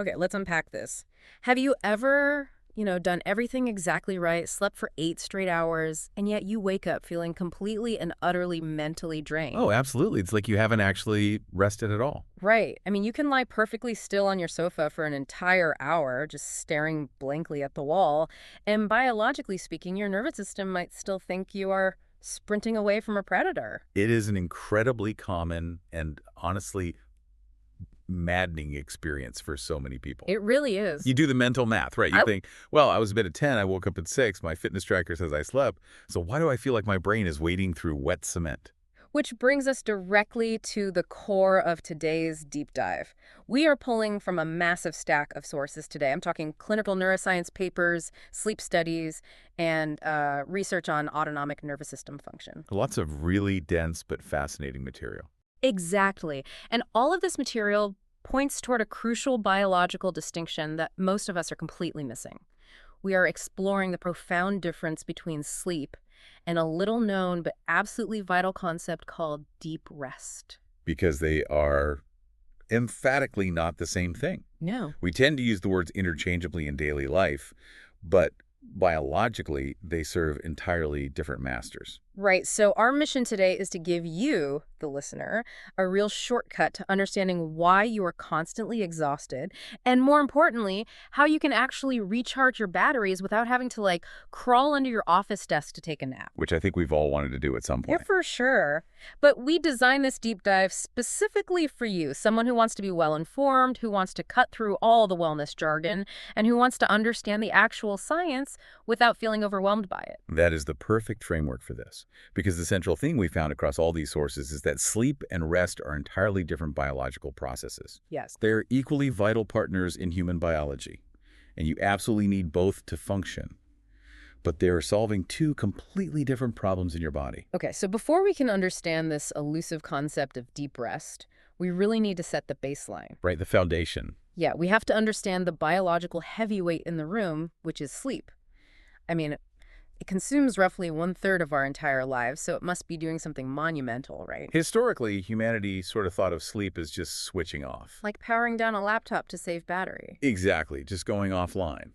Okay, let's unpack this. Have you ever, done everything exactly right, slept for 8 straight hours, and yet you wake up feeling completely and utterly mentally Oh, drained? absolutely. It's like you haven't actually rested at all. Right. I mean, you can lie perfectly still on your sofa for an entire hour, just staring blankly at the wall, and biologically speaking, your nervous system might still think you are sprinting away from a predator. It is an incredibly common and honestly maddening experience for so many people. It really is. You do the mental math, right? You I think, well, I was in bed at 10, I woke up at 6, my fitness tracker says I slept, so why do I feel like my brain is wading through wet cement? Which brings us directly to the core of today's deep dive. We are pulling from a massive stack of sources today. I'm talking clinical neuroscience papers, sleep studies, and research on autonomic nervous system function. Lots of really dense but fascinating material. Exactly. And all of this material points toward a crucial biological distinction that most of us are completely missing. We are exploring the profound difference between sleep and a little known but absolutely vital concept called deep rest. Because they are emphatically not the same thing. No. We tend to use the words interchangeably in daily life, but biologically, they serve entirely different masters. Right. So our mission today is to give you, the listener, a real shortcut to understanding why you are constantly exhausted, and more importantly, how you can actually recharge your batteries without having to crawl under your office desk to take a nap. Which I think we've all wanted to do at some Yeah, point. for sure. But we designed this deep dive specifically for you, someone who wants to be well informed, who wants to cut through all the wellness jargon, and who wants to understand the actual science without feeling overwhelmed by it. That is the perfect framework for this, because the central theme we found across all these sources is that sleep and rest are entirely different biological processes. Yes. They're equally vital partners in human biology, and you absolutely need both to function. But they're solving two completely different problems in your body. Okay, so before we can understand this elusive concept of deep rest, we really need to set the baseline. Right, the foundation. Yeah, we have to understand the biological heavyweight in the room, which is sleep. I mean, it consumes roughly 1/3 of our entire lives, so it must be doing something monumental, right? Historically, humanity sort of thought of sleep as just switching off. Like powering down a laptop to save battery. Exactly, just going offline.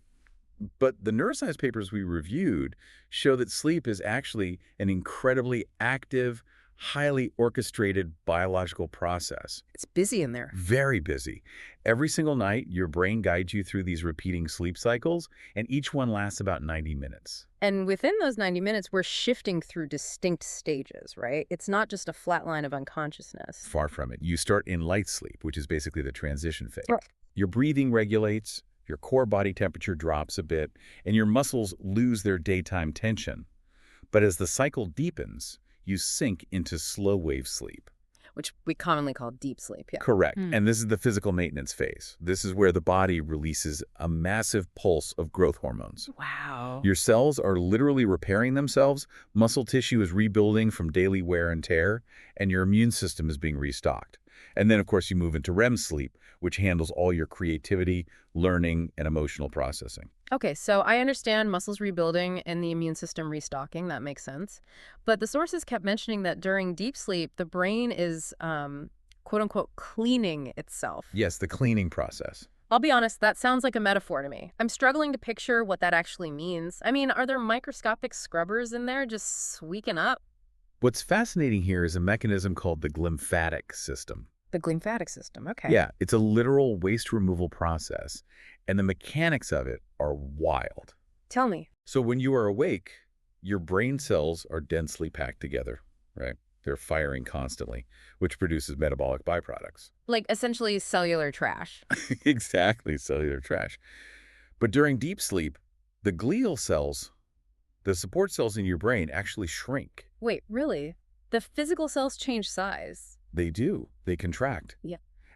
But the neuroscience papers we reviewed show that sleep is actually an incredibly active, highly orchestrated biological process. It's busy in there. Very busy. Every single night, your brain guides you through these repeating sleep cycles, and each one lasts about 90 minutes. And within those 90 minutes, we're shifting through distinct stages, right? It's not just a flat line of unconsciousness. Far from it. You start in light sleep, which is basically the transition phase. Right. Your breathing regulates, your core body temperature drops a bit, and your muscles lose their daytime tension. But as the cycle deepens, you sink into slow-wave sleep. Which we commonly call deep sleep, yeah. Correct. And this is the physical maintenance phase. This is where the body releases a massive pulse of growth hormones. Wow. Your cells are literally repairing themselves, muscle tissue is rebuilding from daily wear and tear, and your immune system is being restocked. And then, of course, you move into REM sleep, which handles all your creativity, learning, and emotional processing. Okay, so I understand muscles rebuilding and the immune system restocking. That makes sense. But the sources kept mentioning that during deep sleep, the brain is, quote unquote, cleaning itself. Yes, the cleaning process. I'll be honest, that sounds like a metaphor to me. I'm struggling to picture what that actually means. I mean, are there microscopic scrubbers in there just squeaking up? What's fascinating here is a mechanism called the glymphatic system. The glymphatic system, okay. Yeah, it's a literal waste removal process, and the mechanics of it are wild. Tell me. So when you are awake, your brain cells are densely packed together, right? They're firing constantly, which produces metabolic byproducts. Like essentially cellular trash. Exactly, cellular trash. But during deep sleep, the glial cells, the support cells in your brain, actually shrink. Wait, really? The physical cells change size? They do. They contract. Yeah.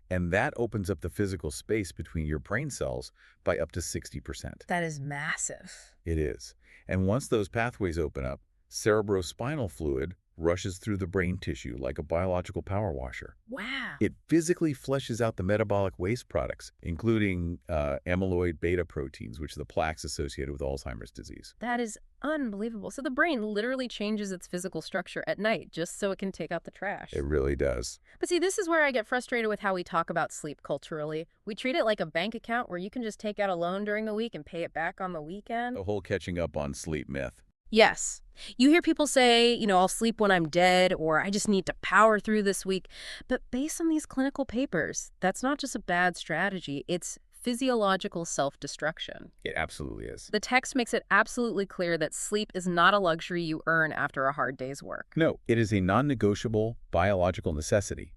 And that opens up the physical space between your brain cells by up to 60%. That is massive. It is. And once those pathways open up, cerebrospinal fluid rushes through the brain tissue like a biological power washer. Wow. It physically flushes out the metabolic waste products, including amyloid beta proteins, which are the plaques associated with Alzheimer's disease. That is unbelievable. So the brain literally changes its physical structure at night just so it can take out the trash. It really does. But see, this is where I get frustrated with how we talk about sleep culturally. We treat it like a bank account where you can just take out a loan during the week and pay it back on the weekend. The whole catching up on sleep myth. Yes. You hear people say, I'll sleep when I'm dead, or I just need to power through this week. But based on these clinical papers, that's not just a bad strategy. It's physiological self-destruction. It absolutely is. The text makes it absolutely clear that sleep is not a luxury you earn after a hard day's work. No, it is a non-negotiable biological necessity.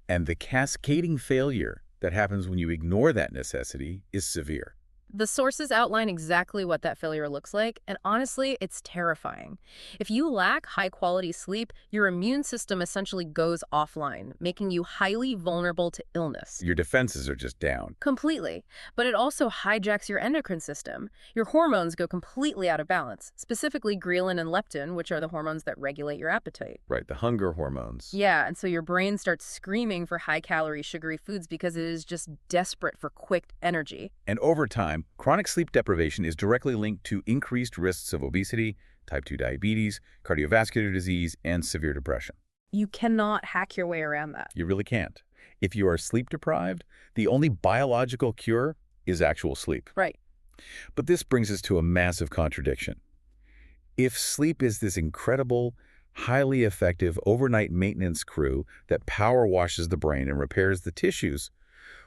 And the cascading failure that happens when you ignore that necessity is severe. The sources outline exactly what that failure looks like, and honestly, it's terrifying. If you lack high-quality sleep, your immune system essentially goes offline, making you highly vulnerable to illness. Your defenses are just down. Completely. But it also hijacks your endocrine system. Your hormones go completely out of balance, specifically ghrelin and leptin, which are the hormones that regulate your appetite. Right, the hunger hormones. Yeah, and so your brain starts screaming for high-calorie, sugary foods because it is just desperate for quick energy. And over time, chronic sleep deprivation is directly linked to increased risks of obesity, type 2 diabetes, cardiovascular disease, and severe depression. You cannot hack your way around that. You really can't. If you are sleep deprived, the only biological cure is actual sleep. Right. But this brings us to a massive contradiction. If sleep is this incredible, highly effective overnight maintenance crew that power washes the brain and repairs the tissues,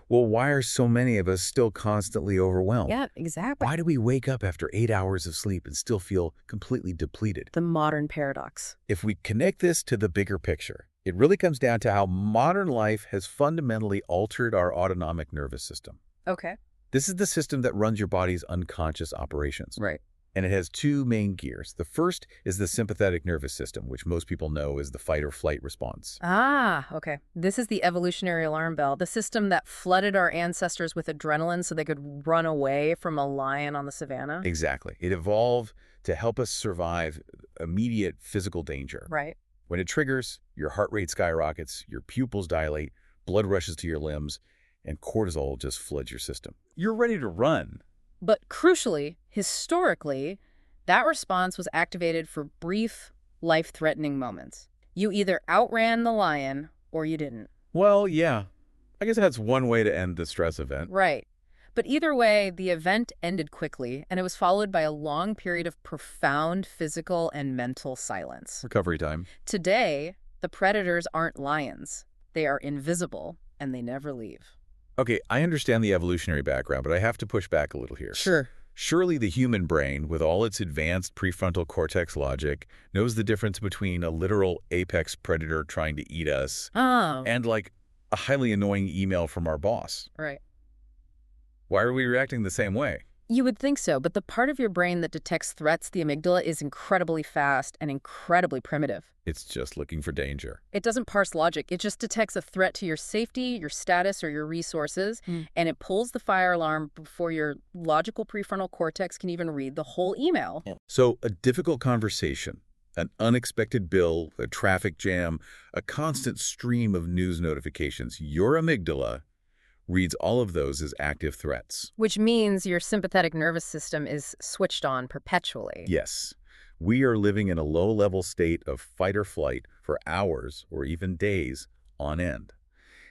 well, why are so many of us still constantly overwhelmed? Yeah, exactly. Why do we wake up after 8 hours of sleep and still feel completely depleted? The modern paradox. If we connect this to the bigger picture, it really comes down to how modern life has fundamentally altered our autonomic nervous system. Okay. This is the system that runs your body's unconscious operations. Right. And it has two main gears. The first is the sympathetic nervous system, which most people know is the fight or flight response. Ah, okay. This is the evolutionary alarm bell, the system that flooded our ancestors with adrenaline so they could run away from a lion on the savannah. Exactly. It evolved to help us survive immediate physical danger. Right. When it triggers, your heart rate skyrockets, your pupils dilate, blood rushes to your limbs, and cortisol just floods your system. You're ready to run. But crucially, historically, that response was activated for brief, life-threatening moments. You either outran the lion or you didn't. Well, yeah. I guess that's one way to end the stress event. Right. But either way, the event ended quickly, and it was followed by a long period of profound physical and mental silence. Recovery time. Today, the predators aren't lions. They are invisible, and they never leave. Okay, I understand the evolutionary background, but I have to push back a little here. Sure. Surely the human brain, with all its advanced prefrontal cortex logic, knows the difference between a literal apex predator trying to eat us Oh, and, like, a highly annoying email from our boss. right. Why are we reacting the same way? You would think so, but the part of your brain that detects threats, the amygdala, is incredibly fast and incredibly primitive. It's just looking for danger. It doesn't parse logic. It just detects a threat to your safety, your status, or your resources, and it pulls the fire alarm before your logical prefrontal cortex can even read the whole email. So a difficult conversation, an unexpected bill, a traffic jam, a constant stream of news notifications, your amygdala reads all of those as active threats. Which means your sympathetic nervous system is switched on perpetually. Yes, we are living in a low-level state of fight or flight for hours or even days on end.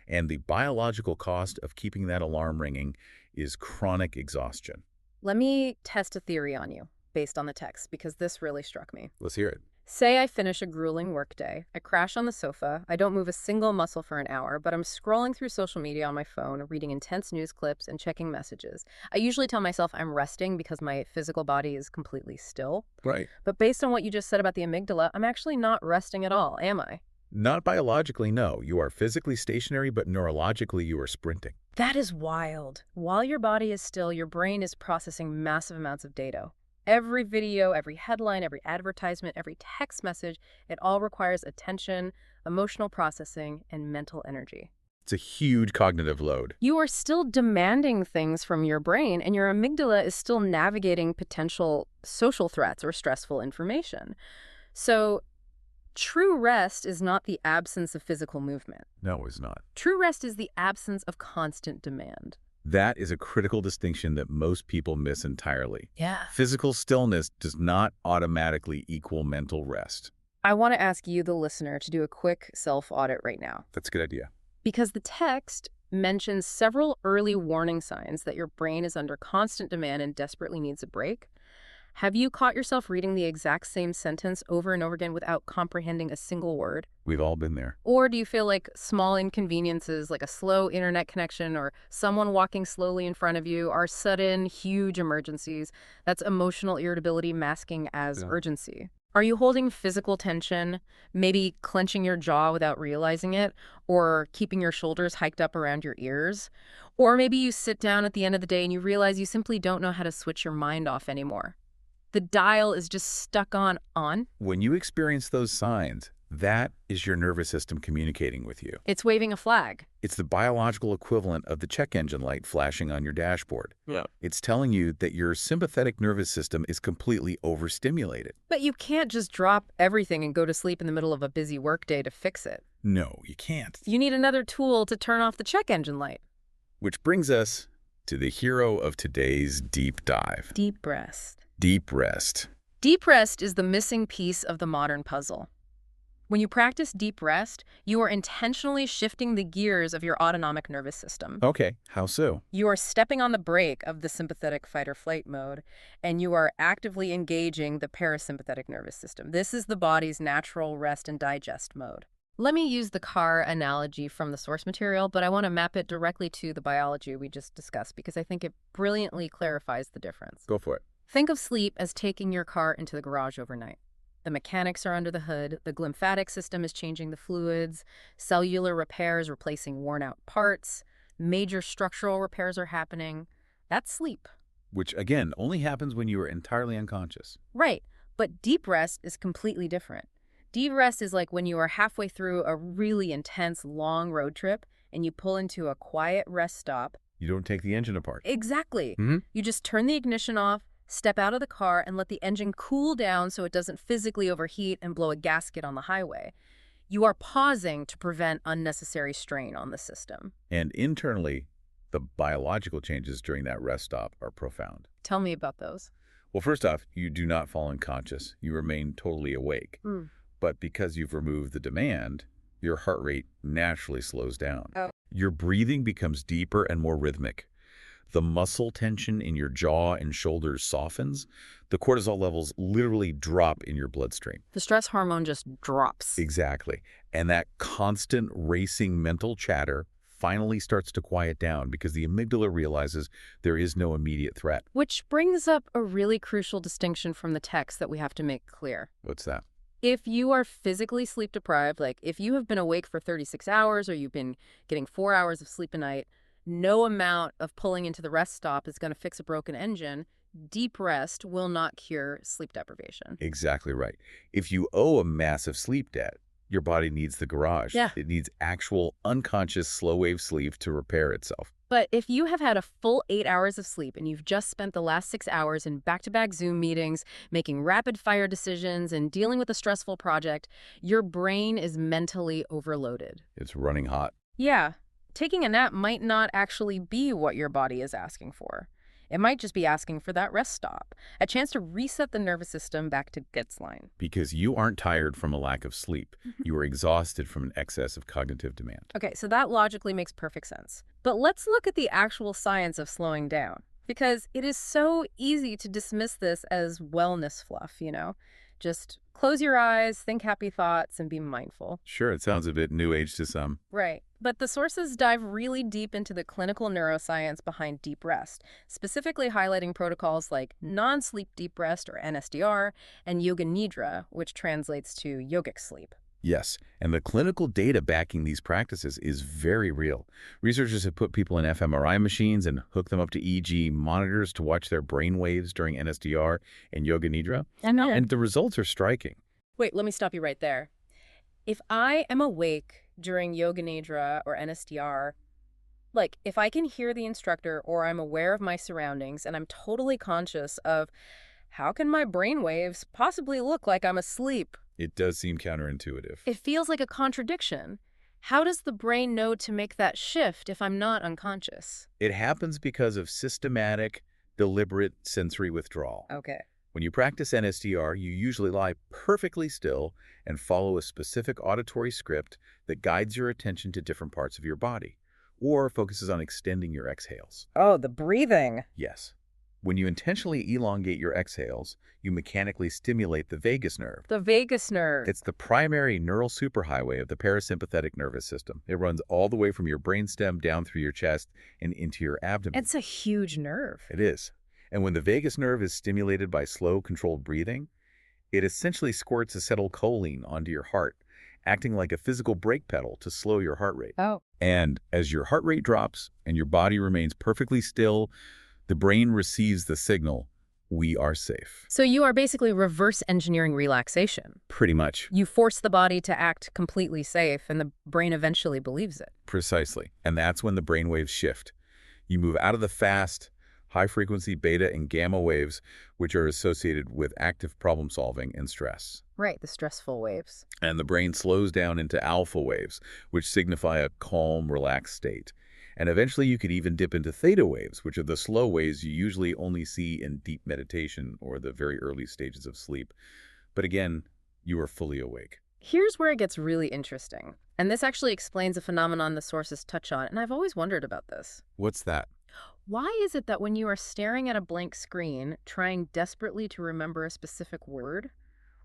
And the biological cost of keeping that alarm ringing is chronic exhaustion. Let me test a theory on you based on the text, because this really struck me. Let's hear it. Say I finish a grueling workday. I crash on the sofa. I don't move a single muscle for an hour, but I'm scrolling through social media on my phone, reading intense news clips, and checking messages. I usually tell myself I'm resting because my physical body is completely still. Right. But based on what you just said about the amygdala, I'm actually not resting at all, am I? Not biologically, no. You are physically stationary, but neurologically you are sprinting. That is wild. While your body is still, your brain is processing massive amounts of data. Every video, every headline, every advertisement, every text message, it all requires attention, emotional processing, and mental energy. It's a huge cognitive load. You are still demanding things from your brain, and your amygdala is still navigating potential social threats or stressful information. So True rest is not the absence of physical movement. No, it's not. True rest is the absence of constant demand. That is a critical distinction that most people miss entirely. Yeah. Physical stillness does not automatically equal mental rest. I want to ask you, the listener, to do a quick self-audit right now. That's a good idea. Because the text mentions several early warning signs that your brain is under constant demand and desperately needs a break. Have you caught yourself reading the exact same sentence over and over again without comprehending a single word? We've all been there. Or do you feel like small inconveniences, like a slow internet connection or someone walking slowly in front of you, are sudden, huge emergencies? That's emotional irritability masking as urgency. Are you holding physical tension, maybe clenching your jaw without realizing it, or keeping your shoulders hiked up around your ears? Or maybe you sit down at the end of the day and you realize you simply don't know how to switch your mind off anymore. The dial is just stuck on. When you experience those signs, that is your nervous system communicating with you. It's waving a flag. It's the biological equivalent of the check engine light flashing on your dashboard. Yeah. It's telling you that your sympathetic nervous system is completely overstimulated. But you can't just drop everything and go to sleep in the middle of a busy workday to fix it. No, you can't. You need another tool to turn off the check engine light. Which brings us to the hero of today's deep dive. Deep rest. Deep rest. Deep rest is the missing piece of the modern puzzle. When you practice deep rest, you are intentionally shifting the gears of your autonomic nervous system. Okay, how so? You are stepping on the brake of the sympathetic fight-or-flight mode, and you are actively engaging the parasympathetic nervous system. This is the body's natural rest and digest mode. Let me use the car analogy from the source material, but I want to map it directly to the biology we just discussed because I think it brilliantly clarifies the difference. Go for it. Think of sleep as taking your car into the garage overnight. The mechanics are under the hood, the glymphatic system is changing the fluids, cellular repairs replacing worn-out parts, major structural repairs are happening. That's sleep. Which, again, only happens when you are entirely unconscious. Right, but deep rest is completely different. Deep rest is like when you are halfway through a really intense, long road trip and you pull into a quiet rest stop. You don't take the engine apart. Exactly. Mm-hmm. You just turn the ignition off, step out of the car, and let the engine cool down so it doesn't physically overheat and blow a gasket on the highway. You are pausing to prevent unnecessary strain on the system. And internally, the biological changes during that rest stop are profound. Tell me about those. Well, first off, you do not fall unconscious. You remain totally awake. But because you've removed the demand, your heart rate naturally slows down. Oh. Your breathing becomes deeper and more rhythmic. The muscle tension in your jaw and shoulders softens. The cortisol levels literally drop in your bloodstream. The stress hormone just drops. Exactly. And that constant racing mental chatter finally starts to quiet down because the amygdala realizes there is no immediate threat. Which brings up a really crucial distinction from the text that we have to make clear. What's that? If you are physically sleep deprived, like if you have been awake for 36 hours or you've been getting 4 hours of sleep a night, no amount of pulling into the rest stop is going to fix a broken engine. Deep rest will not cure sleep deprivation. Exactly right. If you owe a massive sleep debt, your body needs the garage. Yeah. It needs actual unconscious slow-wave sleep to repair itself. But if you have had a full 8 hours of sleep and you've just spent the last 6 hours in back-to-back Zoom meetings, making rapid-fire decisions and dealing with a stressful project, your brain is mentally overloaded. It's running hot. Yeah. Taking a nap might not actually be what your body is asking for. It might just be asking for that rest stop, a chance to reset the nervous system back to Getzline. Because you aren't tired from a lack of sleep. You are exhausted from an excess of cognitive demand. Okay, so that logically makes perfect sense. But let's look at the actual science of slowing down, because it is so easy to dismiss this as wellness fluff, you know? Just close your eyes, think happy thoughts, and be mindful. Sure, it sounds a bit new age to some. Right. But the sources dive really deep into the clinical neuroscience behind deep rest, specifically highlighting protocols like non-sleep deep rest, or NSDR, and yoga nidra, which translates to yogic sleep. Yes, and the clinical data backing these practices is very real. Researchers have put people in fMRI machines and hooked them up to EEG monitors to watch their brain waves during NSDR and yoga nidra. I know. And the results are striking. Wait, let me stop you right there. If I am awake during yoga nidra or NSDR, like if I can hear the instructor or I'm aware of my surroundings and I'm totally conscious of how can my brain waves possibly look like I'm asleep? It does seem counterintuitive. It feels like a contradiction. How does the brain know to make that shift if I'm not unconscious? It happens because of systematic, deliberate sensory withdrawal. Okay. When you practice NSDR, you usually lie perfectly still and follow a specific auditory script that guides your attention to different parts of your body, or focuses on extending your exhales. Oh, the breathing. Yes. When you intentionally elongate your exhales, you mechanically stimulate the vagus nerve. The vagus nerve. It's the primary neural superhighway of the parasympathetic nervous system. It runs all the way from your brainstem down through your chest and into your abdomen. It's a huge nerve. It is. And when the vagus nerve is stimulated by slow, controlled breathing, it essentially squirts acetylcholine onto your heart, acting like a physical brake pedal to slow your heart rate. Oh. And as your heart rate drops and your body remains perfectly still, the brain receives the signal, we are safe. So you are basically reverse engineering relaxation. Pretty much. You force the body to act completely safe, and the brain eventually believes it. Precisely. And that's when the brain waves shift. You move out of the fast, high-frequency beta and gamma waves, which are associated with active problem-solving and stress. Right, the stressful waves. And the brain slows down into alpha waves, which signify a calm, relaxed state. And eventually you could even dip into theta waves, which are the slow waves you usually only see in deep meditation or the very early stages of sleep. But again, you are fully awake. Here's where it gets really interesting. And this actually explains a phenomenon the sources touch on, and I've always wondered about this. What's that? Why is it that when you are staring at a blank screen, trying desperately to remember a specific word,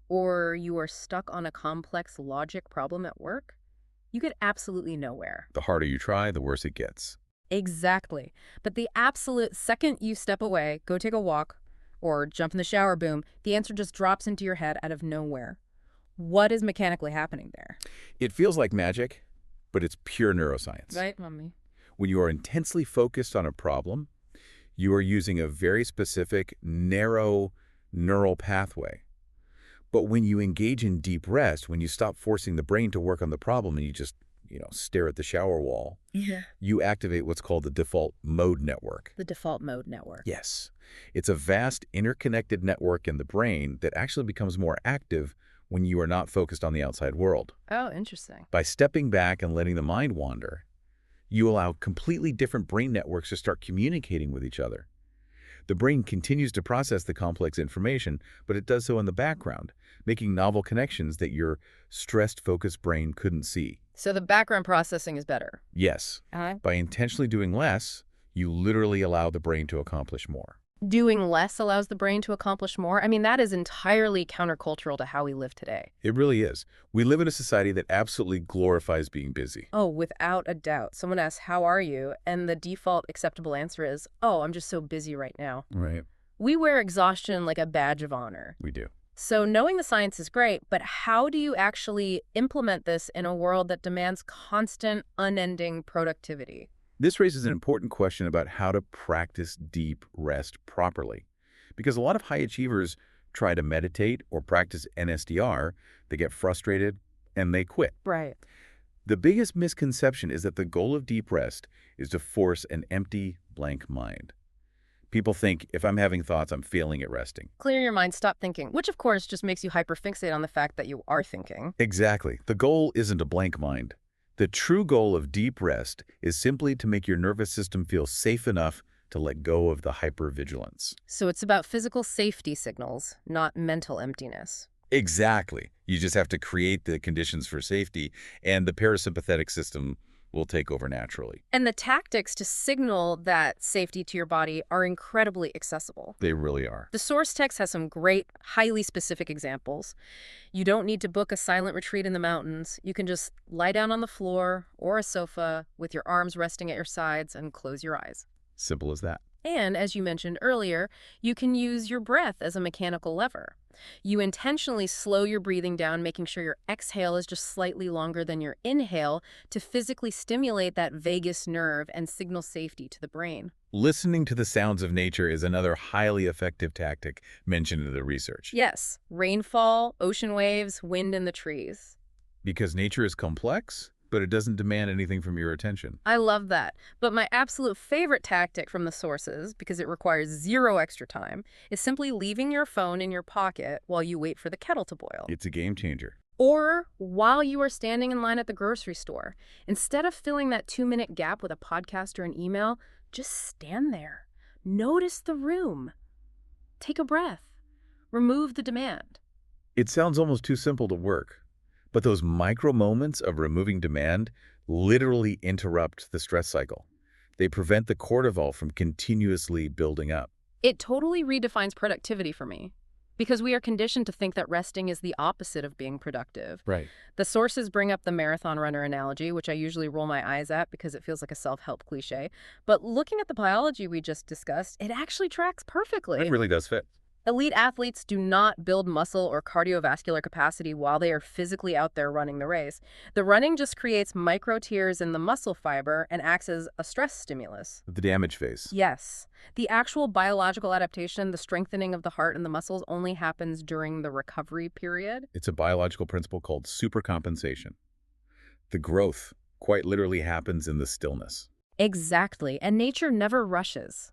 or you are stuck on a complex logic problem at work, you get absolutely nowhere? The harder you try, the worse it gets. Exactly. But the absolute second you step away, go take a walk, or jump in the shower, boom, the answer just drops into your head out of nowhere. What is mechanically happening there? It feels like magic, but it's pure neuroscience. Right, mommy? When you are intensely focused on a problem, you are using a very specific, narrow neural pathway. But when you engage in deep rest, when you stop forcing the brain to work on the problem and you just, stare at the shower wall, you activate what's called the default mode network. The default mode network. Yes. It's a vast interconnected network in the brain that actually becomes more active when you are not focused on the outside world. Oh, interesting. By stepping back and letting the mind wander, you allow completely different brain networks to start communicating with each other. The brain continues to process the complex information, but it does so in the background, making novel connections that your stressed, focused brain couldn't see. So the background processing is better. Yes. By intentionally doing less, you literally allow the brain to accomplish more. Doing less allows the brain to accomplish more? I mean, that is entirely countercultural to how we live today. It really is. We live in a society that absolutely glorifies being busy. Oh, without a doubt. Someone asks, how are you? And the default acceptable answer is, oh, I'm just so busy right now. Right. We wear exhaustion like a badge of honor. We do. So knowing the science is great, but how do you actually implement this in a world that demands constant, unending productivity? This raises an important question about how to practice deep rest properly. Because a lot of high achievers try to meditate or practice NSDR, they get frustrated, and they quit. Right. The biggest misconception is that the goal of deep rest is to force an empty, blank mind. People think, if I'm having thoughts, I'm failing at resting. Clear your mind, stop thinking, which of course just makes you hyperfixate on the fact that you are thinking. Exactly. The goal isn't a blank mind. The true goal of deep rest is simply to make your nervous system feel safe enough to let go of the hypervigilance. So it's about physical safety signals, not mental emptiness. Exactly. You just have to create the conditions for safety, and the parasympathetic system will take over naturally. And the tactics to signal that safety to your body are incredibly accessible. They really are. The source text has some great, highly specific examples. You don't need to book a silent retreat in the mountains. You can just lie down on the floor or a sofa with your arms resting at your sides and close your eyes. Simple as that. And as you mentioned earlier, you can use your breath as a mechanical lever. You intentionally slow your breathing down, making sure your exhale is just slightly longer than your inhale to physically stimulate that vagus nerve and signal safety to the brain. Listening to the sounds of nature is another highly effective tactic mentioned in the research. Yes, rainfall, ocean waves, wind in the trees. Because nature is complex, but it doesn't demand anything from your attention. I love that. But my absolute favorite tactic from the sources, because it requires zero extra time, is simply leaving your phone in your pocket while you wait for the kettle to boil. It's a game changer. Or while you are standing in line at the grocery store. Instead of filling that 2-minute gap with a podcast or an email, just stand there. Notice the room. Take a breath. Remove the demand. It sounds almost too simple to work, but those micro moments of removing demand literally interrupt the stress cycle. They prevent the cortisol from continuously building up. It totally redefines productivity for me. Because we are conditioned to think that resting is the opposite of being productive. Right. The sources bring up the marathon runner analogy, which I usually roll my eyes at because it feels like a self-help cliche. But looking at the biology we just discussed, it actually tracks perfectly. It really does fit. Elite athletes do not build muscle or cardiovascular capacity while they are physically out there running the race. The running just creates micro tears in the muscle fiber and acts as a stress stimulus. The damage phase. Yes. The actual biological adaptation, the strengthening of the heart and the muscles, only happens during the recovery period. It's a biological principle called supercompensation. The growth quite literally happens in the stillness. Exactly. And nature never rushes.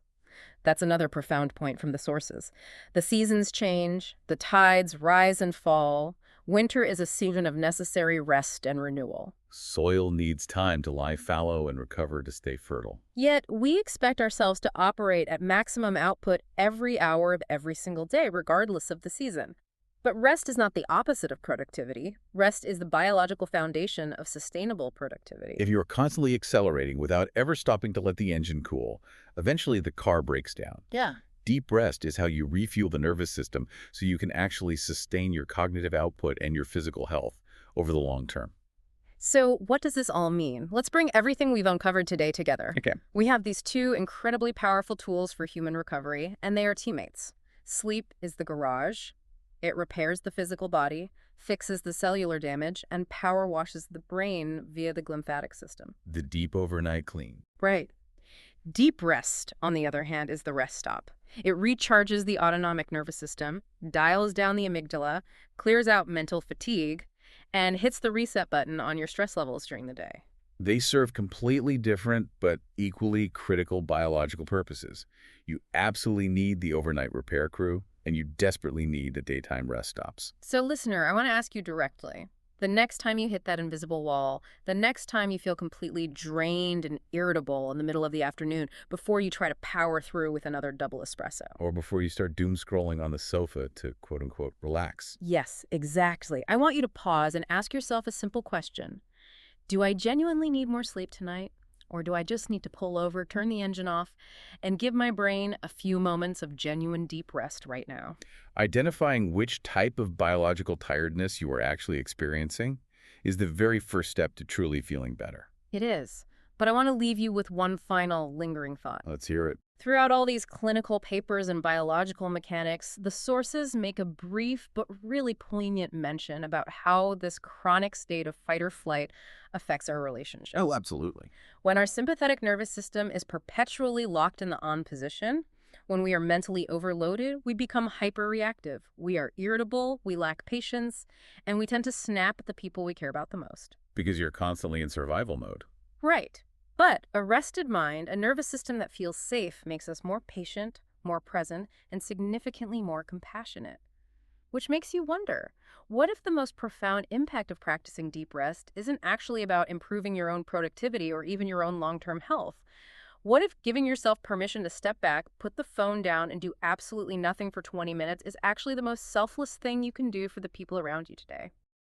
That's another profound point from the sources. The seasons change, the tides rise and fall. Winter is a season of necessary rest and renewal. Soil needs time to lie fallow and recover to stay fertile. Yet, we expect ourselves to operate at maximum output every hour of every single day, regardless of the season. But rest is not the opposite of productivity. Rest is the biological foundation of sustainable productivity. If you're constantly accelerating without ever stopping to let the engine cool, eventually the car breaks down. Yeah. Deep rest is how you refuel the nervous system so you can actually sustain your cognitive output and your physical health over the long term. So what does this all mean? Let's bring everything we've uncovered today together. Okay. We have these two incredibly powerful tools for human recovery, and they are teammates. Sleep is the garage. It repairs the physical body, fixes the cellular damage, and power washes the brain via the glymphatic system. The deep overnight clean. Right. Deep rest, on the other hand, is the rest stop. It recharges the autonomic nervous system, dials down the amygdala, clears out mental fatigue, and hits the reset button on your stress levels during the day. They serve completely different but equally critical biological purposes. You absolutely need the overnight repair crew, and you desperately need the daytime rest stops. So, listener, I want to ask you directly. The next time you hit that invisible wall, the next time you feel completely drained and irritable in the middle of the afternoon before you try to power through with another double espresso. Or before you start doom scrolling on the sofa to quote-unquote relax. Yes, exactly. I want you to pause and ask yourself a simple question. Do I genuinely need more sleep tonight? Or do I just need to pull over, turn the engine off, and give my brain a few moments of genuine deep rest right now? Identifying which type of biological tiredness you are actually experiencing is the very first step to truly feeling better. It is. But I want to leave you with one final lingering thought. Let's hear it. Throughout all these clinical papers and biological mechanics, the sources make a brief but really poignant mention about how this chronic state of fight or flight affects our relationship. Oh, absolutely. When our sympathetic nervous system is perpetually locked in the on position, when we are mentally overloaded, we become hyperreactive. We are irritable, we lack patience, and we tend to snap at the people we care about the most. Because you're constantly in survival mode. Right. But a rested mind, a nervous system that feels safe, makes us more patient, more present, and significantly more compassionate. Which makes you wonder, what if the most profound impact of practicing deep rest isn't actually about improving your own productivity or even your own long-term health? What if giving yourself permission to step back, put the phone down, and do absolutely nothing for 20 minutes is actually the most selfless thing you can do for the people around you today?